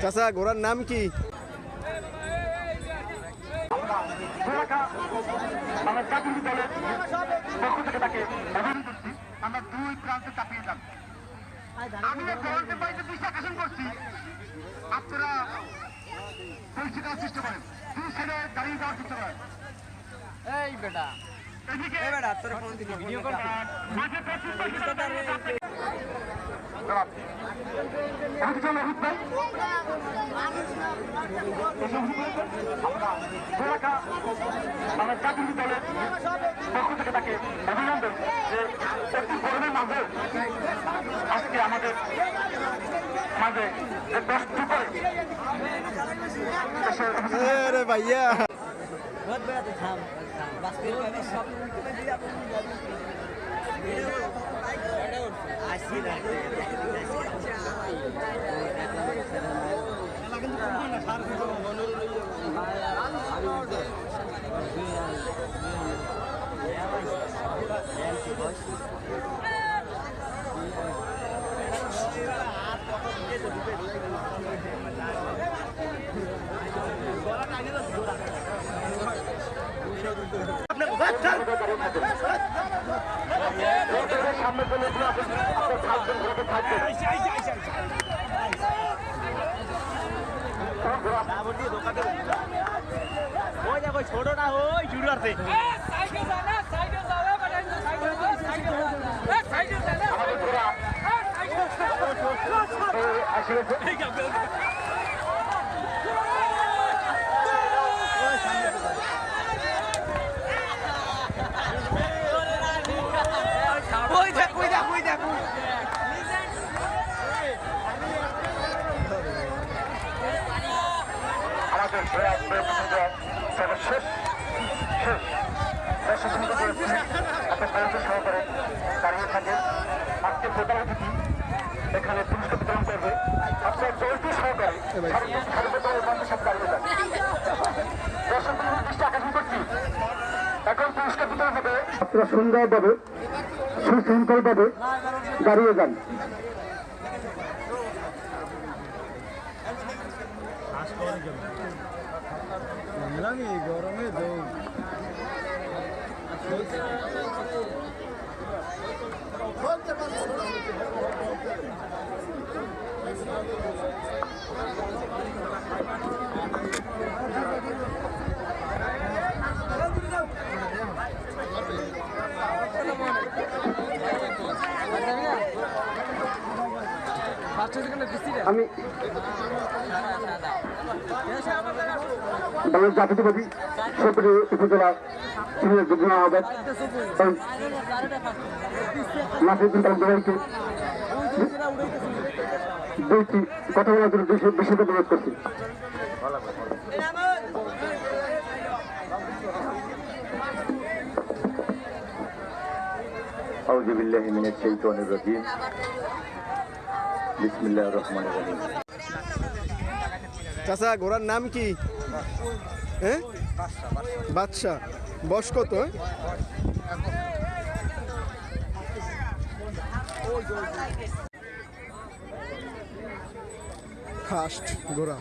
চাচা ঘোড়ার নাম কি? আমরা দুই প্রান্তে চাপিয়ে যান। আমি গভর্নমেন্টের বাড়িতে দৃষ্টি আকর্ষণ করছি, আপনারা পরিস্থিতি চেষ্টা করেন, দুই সাইডে দাঁড়িয়ে যাওয়ার চেষ্টা করেন। এই বেটা এদিকে তোর ফোন দিবি ভিডিও কল আমরা জাতীয় দলের পক্ষ থেকে তাকে অভিনন্দন যে একটি গরমের মাঝে আজকে আমাদের মাঝে যে কষ্ট করে আরে ভাইয়া बहुत बड़ा तो था बस फिर कभी सब में दिया आसी लगते সামনে চলে থাকবেন ঘোরাতে থাকবেন ছোটটা হই শুরু করতে আমাদের ঘোরা সহকারে দাঁড়িয়ে থাকে আজকে প্রধান অতিথি এখানে পুরস্কার বিতরণ করবে আপনার জয়টি সহকারে সর্বপ্রথমের সাথে দাঁড়িয়ে যান। দর্শক দৃষ্টি আকর্ষণ করছি, এখন পুরস্কার বিতরণ হবে, আপনারা সুন্দরভাবে সুশৃঙ্খলভাবে দাঁড়িয়ে যান। গরমে আমি বাংলাদেশ জাতীয়তাবাদী সরকারি উপজেলা সিনিয়র যুগ্ম আহ্বায়ক নাসিরুদ্দিন কালাম দুবাইকে দুইটি কথা বলার জন্য বিশেষ অনুরোধ করছি। আউযু বিল্লাহি মিনাশ শাইতানির রাজিম। বিসমিল্লাহির রহমানির রহিম। চাচা ঘোড়ার নাম কি? হ্যাঁ বাদশা। বয়স কত? ফার্স্ট ঘোড়া।